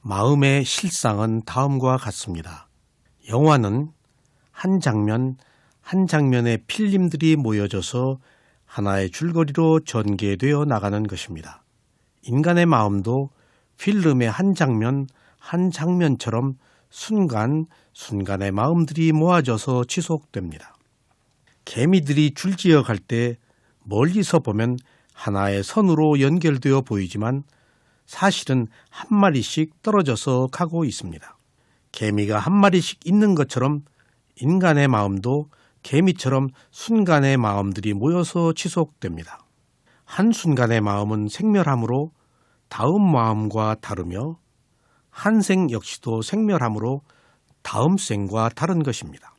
마음의 실상은 다음과 같습니다. 영화는 한 장면, 한 장면의 필름들이 모여져서 하나의 줄거리로 전개되어 나가는 것입니다. 인간의 마음도 필름의 한 장면, 한 장면처럼 순간순간의 마음들이 모아져서 지속됩니다. 개미들이 줄지어 갈 때 멀리서 보면 하나의 선으로 연결되어 보이지만 사실은 한 마리씩 떨어져서 가고 있습니다. 개미가 한 마리씩 있는 것처럼 인간의 마음도 개미처럼 순간의 마음들이 모여서 지속됩니다. 한순간의 마음은 생멸하므로 다음 마음과 다르며 한 생 역시도 생멸하므로 다음 생과 다른 것입니다.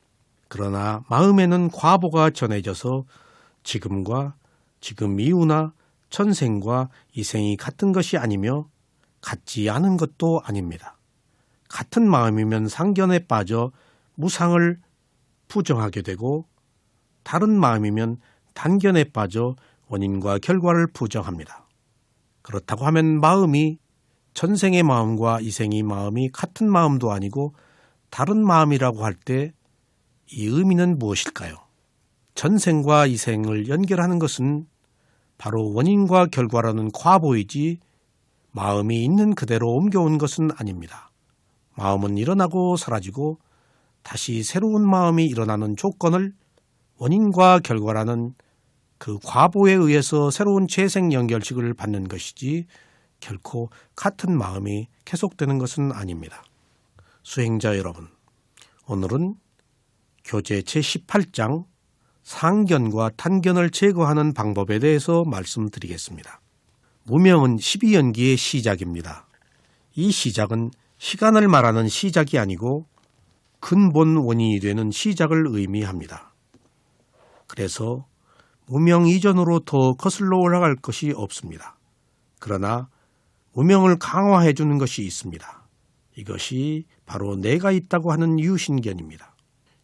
그러나 마음에는 과보가 전해져서 지금과 지금 이후나 천생과 이생이 같은 것이 아니며 같지 않은 것도 아닙니다. 같은 마음이면 상견에 빠져 무상을 부정하게 되고 다른 마음이면 단견에 빠져 원인과 결과를 부정합니다. 그렇다고 하면 마음이 전생의 마음과 이생의 마음이 같은 마음도 아니고 다른 마음이라고 할 때 이 의미는 무엇일까요? 전생과 이생을 연결하는 것은 바로 원인과 결과라는 과보이지 마음이 있는 그대로 옮겨온 것은 아닙니다. 마음은 일어나고 사라지고 다시 새로운 마음이 일어나는 조건을 원인과 결과라는 그 과보에 의해서 새로운 재생 연결식을 받는 것이지 결코 같은 마음이 계속되는 것은 아닙니다. 수행자 여러분, 오늘은 교재 제18장 상견과 탄견을 제거하는 방법에 대해서 말씀드리겠습니다. 무명은 12연기의 시작입니다. 이 시작은 시간을 말하는 시작이 아니고 근본 원인이 되는 시작을 의미합니다. 그래서 무명 이전으로 더 거슬러 올라갈 것이 없습니다. 그러나 무명을 강화해 주는 것이 있습니다. 이것이 바로 내가 있다고 하는 유신견입니다.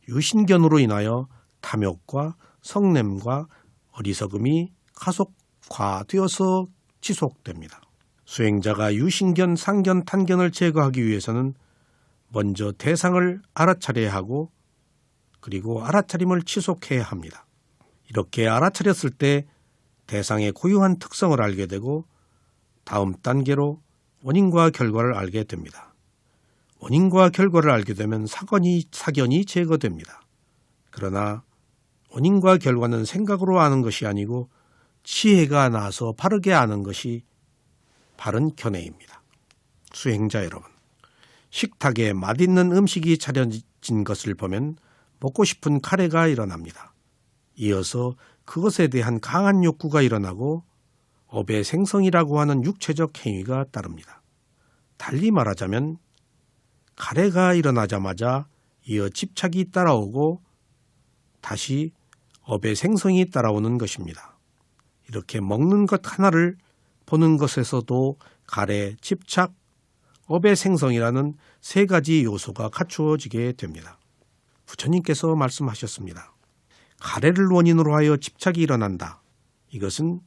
유신견으로 인하여 탐욕과 성냄과 어리석음이 가속화되어서 지속됩니다. 수행자가 유신견, 상견, 탄견을 제거하기 위해서는 먼저 대상을 알아차려야 하고 그리고 알아차림을 지속해야 합니다. 이렇게 알아차렸을 때 대상의 고유한 특성을 알게 되고 다음 단계로 원인과 결과를 알게 됩니다. 원인과 결과를 알게 되면 사견이 제거됩니다. 그러나 원인과 결과는 생각으로 아는 것이 아니고 지혜가 나서 바르게 아는 것이 바른 견해입니다. 수행자 여러분, 식탁에 맛있는 음식이 차려진 것을 보면 먹고 싶은 카레가 일어납니다. 이어서 그것에 대한 강한 욕구가 일어나고 업의 생성이라고 하는 육체적 행위가 따릅니다. 달리 말하자면 카레가 일어나자마자 이어 집착이 따라오고 다시 업의 생성이 따라오는 것입니다. 이렇게 먹는 것 하나를 보는 것에서도 가래, 집착, 업의 생성이라는 세 가지 요소가 갖추어지게 됩니다. 부처님께서 말씀하셨습니다. 가래를 원인으로 하여 집착이 일어난다. 이것은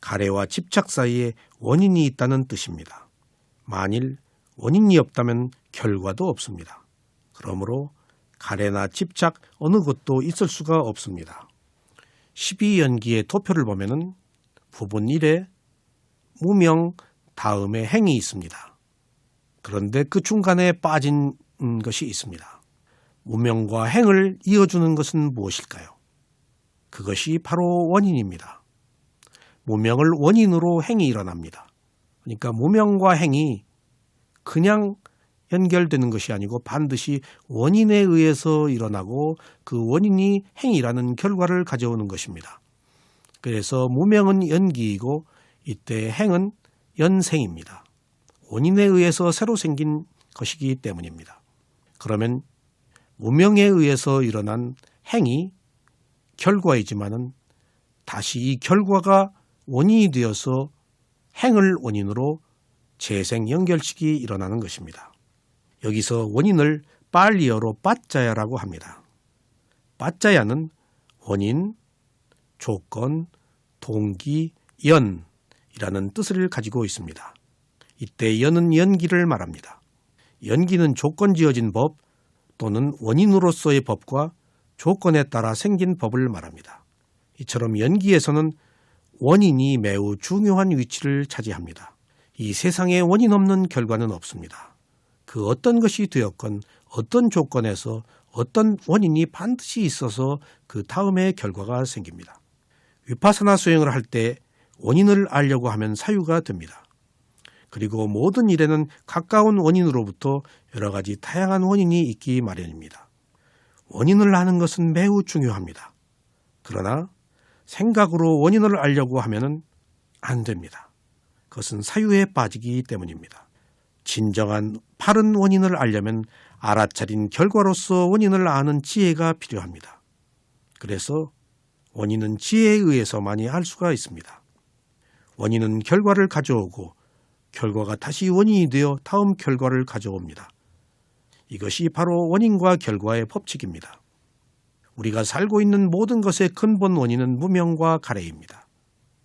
가래와 집착 사이에 원인이 있다는 뜻입니다. 만일 원인이 없다면 결과도 없습니다. 그러므로 가래나 집착 어느 것도 있을 수가 없습니다. 12연기의 도표를 보면 부분 1에 무명 다음에 행이 있습니다. 그런데 그 중간에 빠진 것이 있습니다. 무명과 행을 이어주는 것은 무엇일까요? 그것이 바로 원인입니다. 무명을 원인으로 행이 일어납니다. 그러니까 무명과 행이 그냥 연결되는 것이 아니고 반드시 원인에 의해서 일어나고 그 원인이 행이라는 결과를 가져오는 것입니다. 그래서 무명은 연기이고 이때 행은 연생입니다. 원인에 의해서 새로 생긴 것이기 때문입니다. 그러면 무명에 의해서 일어난 행이 결과이지만은 다시 이 결과가 원인이 되어서 행을 원인으로 재생 연결식이 일어나는 것입니다. 여기서 원인을 빨리어로 빠짜야라고 합니다. 빠짜야는 원인, 조건, 동기, 연이라는 뜻을 가지고 있습니다. 이때 연은 연기를 말합니다. 연기는 조건 지어진 법 또는 원인으로서의 법과 조건에 따라 생긴 법을 말합니다. 이처럼 연기에서는 원인이 매우 중요한 위치를 차지합니다. 이 세상에 원인 없는 결과는 없습니다. 그 어떤 것이 되었건 어떤 조건에서 어떤 원인이 반드시 있어서 그 다음에 결과가 생깁니다. 위파사나 수행을 할 때 원인을 알려고 하면 사유가 됩니다. 그리고 모든 일에는 가까운 원인으로부터 여러 가지 다양한 원인이 있기 마련입니다. 원인을 아는 것은 매우 중요합니다. 그러나 생각으로 원인을 알려고 하면 안 됩니다. 그것은 사유에 빠지기 때문입니다. 진정한 바른 원인을 알려면 알아차린 결과로서 원인을 아는 지혜가 필요합니다. 그래서 원인은 지혜에 의해서만이 알 수가 있습니다. 원인은 결과를 가져오고 결과가 다시 원인이 되어 다음 결과를 가져옵니다. 이것이 바로 원인과 결과의 법칙입니다. 우리가 살고 있는 모든 것의 근본 원인은 무명과 가래입니다.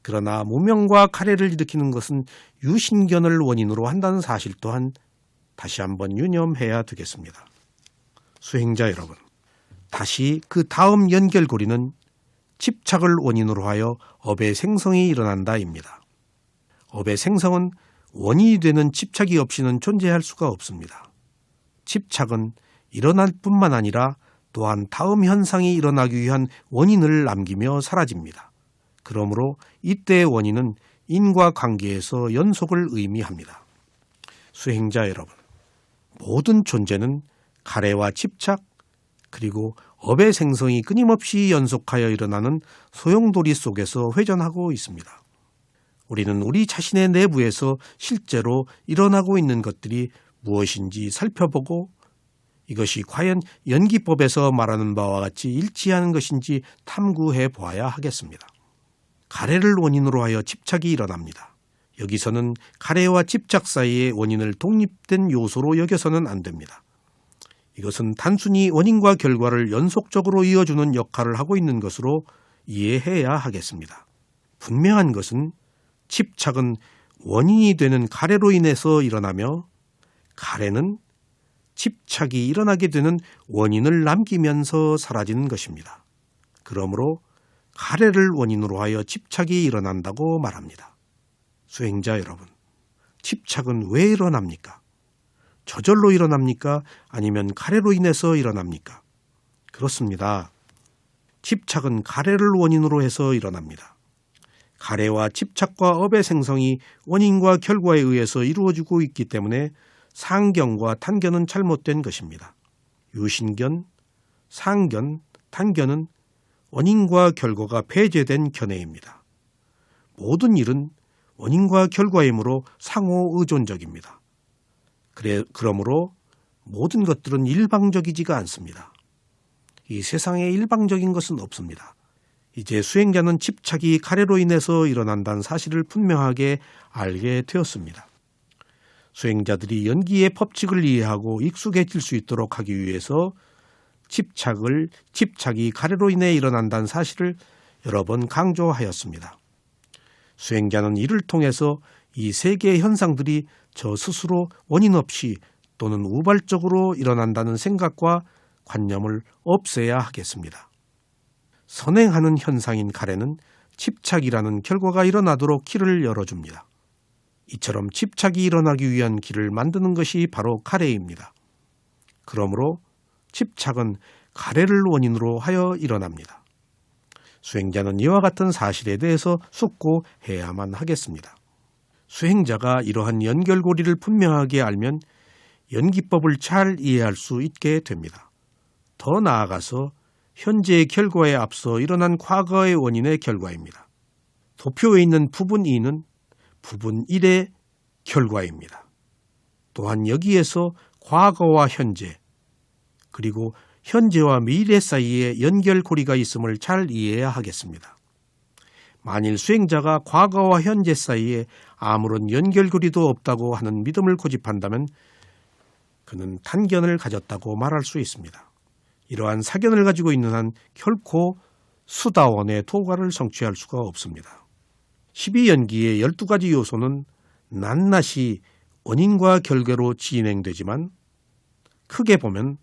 그러나 무명과 가래를 일으키는 것은 유신견을 원인으로 한다는 사실 또한 다시 한번 유념해야 되겠습니다. 수행자 여러분, 다시 그 다음 연결고리는 집착을 원인으로 하여 업의 생성이 일어난다입니다. 업의 생성은 원인이 되는 집착이 없이는 존재할 수가 없습니다. 집착은 일어날 뿐만 아니라 또한 다음 현상이 일어나기 위한 원인을 남기며 사라집니다. 그러므로 이때의 원인은 인과관계에서 연속을 의미합니다. 수행자 여러분, 모든 존재는 가래와 집착 그리고 업의 생성이 끊임없이 연속하여 일어나는 소용돌이 속에서 회전하고 있습니다. 우리는 우리 자신의 내부에서 실제로 일어나고 있는 것들이 무엇인지 살펴보고 이것이 과연 연기법에서 말하는 바와 같이 일치하는 것인지 탐구해 보아야 하겠습니다. 가래를 원인으로 하여 집착이 일어납니다. 여기서는 가래와 집착 사이의 원인을 독립된 요소로 여겨서는 안 됩니다. 이것은 단순히 원인과 결과를 연속적으로 이어주는 역할을 하고 있는 것으로 이해해야 하겠습니다. 분명한 것은 집착은 원인이 되는 가래로 인해서 일어나며 가래는 집착이 일어나게 되는 원인을 남기면서 사라지는 것입니다. 그러므로 가래를 원인으로 하여 집착이 일어난다고 말합니다. 수행자 여러분, 집착은 왜 일어납니까? 저절로 일어납니까? 아니면 가래로 인해서 일어납니까? 그렇습니다. 집착은 가래를 원인으로 해서 일어납니다. 가래와 집착과 업의 생성이 원인과 결과에 의해서 이루어지고 있기 때문에 상견과 단견은 잘못된 것입니다. 유신견, 상견, 단견은 원인과 결과가 배제된 견해입니다. 모든 일은 원인과 결과이므로 상호 의존적입니다. 그러므로 모든 것들은 일방적이지가 않습니다. 이 세상에 일방적인 것은 없습니다. 이제 수행자는 집착이 가래로 인해서 일어난다는 사실을 분명하게 알게 되었습니다. 수행자들이 연기의 법칙을 이해하고 익숙해질 수 있도록 하기 위해서 집착이 가래로 인해 일어난다는 사실을 여러 번 강조하였습니다. 수행자는 이를 통해서 이 세 개의 현상들이 저 스스로 원인 없이 또는 우발적으로 일어난다는 생각과 관념을 없애야 하겠습니다. 선행하는 현상인 가래는 집착이라는 결과가 일어나도록 길을 열어줍니다. 이처럼 집착이 일어나기 위한 길을 만드는 것이 바로 가래입니다. 그러므로 집착은 가래를 원인으로 하여 일어납니다. 수행자는 이와 같은 사실에 대해서 숙고해야만 하겠습니다. 수행자가 이러한 연결고리를 분명하게 알면 연기법을 잘 이해할 수 있게 됩니다. 더 나아가서 현재의 결과에 앞서 일어난 과거의 원인의 결과입니다. 도표에 있는 부분 2는 부분 1의 결과입니다. 또한 여기에서 과거와 현재 그리고 현재와 미래 사이에 연결고리가 있음을 잘 이해해야 하겠습니다. 만일 수행자가 과거와 현재 사이에 아무런 연결고리도 없다고 하는 믿음을 고집한다면 그는 단견을 가졌다고 말할 수 있습니다. 이러한 사견을 가지고 있는 한 결코 수다원의 도가를 성취할 수가 없습니다. 12연기의 12가지 요소는 낱낱이 원인과 결과로 진행되지만 크게 보면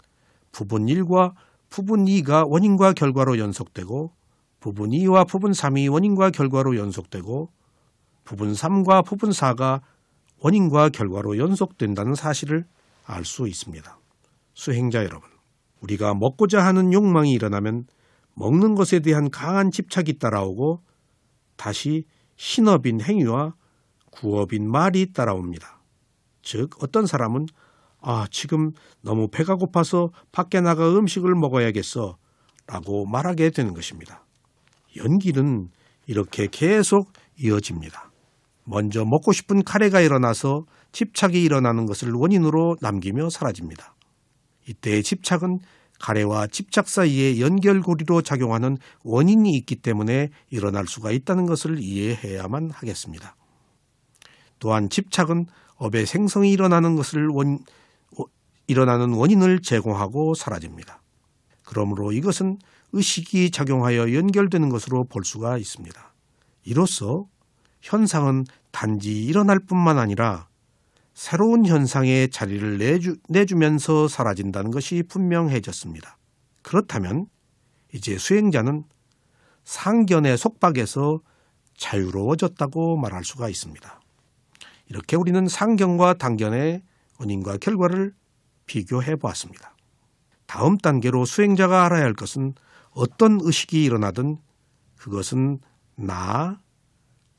부분 1과 부분 2가 원인과 결과로 연속되고 부분 2와 부분 3이 원인과 결과로 연속되고 부분 3과 부분 4가 원인과 결과로 연속된다는 사실을 알 수 있습니다. 수행자 여러분, 우리가 먹고자 하는 욕망이 일어나면 먹는 것에 대한 강한 집착이 따라오고 다시 신업인 행위와 구업인 말이 따라옵니다. 즉 어떤 사람은 지금 너무 배가 고파서 밖에 나가 음식을 먹어야겠어 라고 말하게 되는 것입니다. 연기는 이렇게 계속 이어집니다. 먼저 먹고 싶은 카레가 일어나서 집착이 일어나는 것을 원인으로 남기며 사라집니다. 이때의 집착은 카레와 집착 사이에 연결고리로 작용하는 원인이 있기 때문에 일어날 수가 있다는 것을 이해해야만 하겠습니다. 또한 집착은 업의 생성이 일어나는 원인을 제공하고 사라집니다. 그러므로 이것은 의식이 작용하여 연결되는 것으로 볼 수가 있습니다. 이로써 현상은 단지 일어날 뿐만 아니라 새로운 현상의 자리를 내주면서 사라진다는 것이 분명해졌습니다. 그렇다면 이제 수행자는 상견의 속박에서 자유로워졌다고 말할 수가 있습니다. 이렇게 우리는 상견과 단견의 원인과 결과를 비교해 보았습니다. 다음 단계로 수행자가 알아야 할 것은 어떤 의식이 일어나든 그것은 나,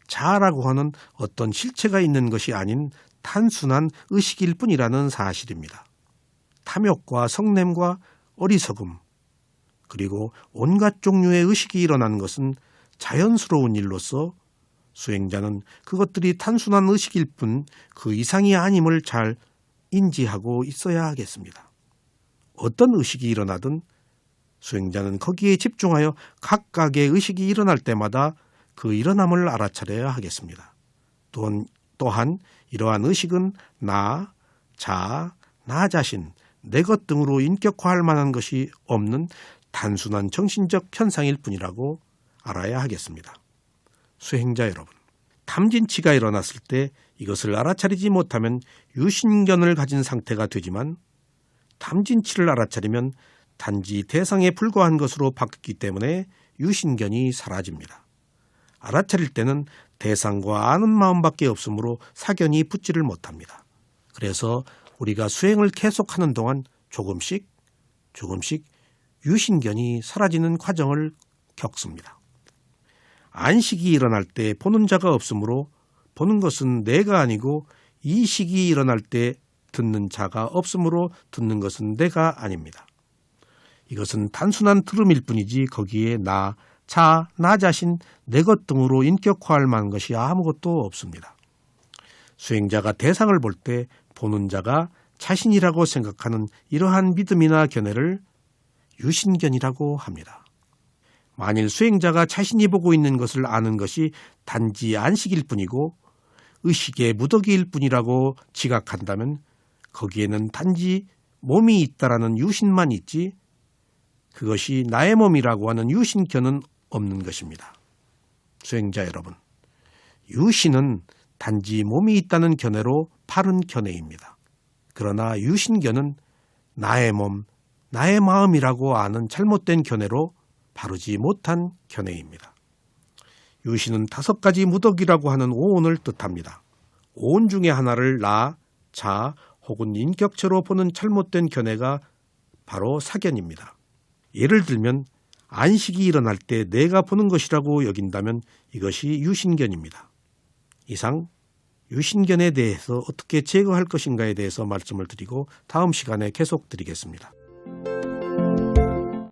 자라고 하는 어떤 실체가 있는 것이 아닌 단순한 의식일 뿐이라는 사실입니다. 탐욕과 성냄과 어리석음, 그리고 온갖 종류의 의식이 일어나는 것은 자연스러운 일로서 수행자는 그것들이 단순한 의식일 뿐 그 이상이 아님을 잘 인지하고 있어야 하겠습니다. 어떤 의식이 일어나든 수행자는 거기에 집중하여 각각의 의식이 일어날 때마다 그 일어남을 알아차려야 하겠습니다. 또한 이러한 의식은 나, 자, 나 자신, 내 것 등으로 인격화할 만한 것이 없는 단순한 정신적 현상일 뿐이라고 알아야 하겠습니다. 수행자 여러분, 탐진치가 일어났을 때 이것을 알아차리지 못하면 유신견을 가진 상태가 되지만 탐진치를 알아차리면 단지 대상에 불과한 것으로 바뀌기 때문에 유신견이 사라집니다. 알아차릴 때는 대상과 아는 마음밖에 없으므로 사견이 붙지를 못합니다. 그래서 우리가 수행을 계속하는 동안 조금씩 유신견이 사라지는 과정을 겪습니다. 안식이 일어날 때 보는 자가 없으므로 보는 것은 내가 아니고 이식이 일어날 때 듣는 자가 없으므로 듣는 것은 내가 아닙니다. 이것은 단순한 들음일 뿐이지 거기에 나, 자, 나 자신, 내 것 등으로 인격화할 만한 것이 아무것도 없습니다. 수행자가 대상을 볼 때 보는 자가 자신이라고 생각하는 이러한 믿음이나 견해를 유신견이라고 합니다. 만일 수행자가 자신이 보고 있는 것을 아는 것이 단지 안식일 뿐이고 의식의 무더기일 뿐이라고 지각한다면 거기에는 단지 몸이 있다라는 유신만 있지 그것이 나의 몸이라고 하는 유신견은 없는 것입니다. 수행자 여러분, 유신은 단지 몸이 있다는 견해로 바른 견해입니다. 그러나 유신견은 나의 몸, 나의 마음이라고 아는 잘못된 견해로 바르지 못한 견해입니다. 유신은 5가지 무더기라고 하는 오온을 뜻합니다. 오온 중에 하나를 나, 자 혹은 인격체로 보는 잘못된 견해가 바로 사견입니다. 예를 들면 안식이 일어날 때 내가 보는 것이라고 여긴다면 이것이 유신견입니다. 이상 유신견에 대해서 어떻게 제거할 것인가에 대해서 말씀을 드리고 다음 시간에 계속 드리겠습니다.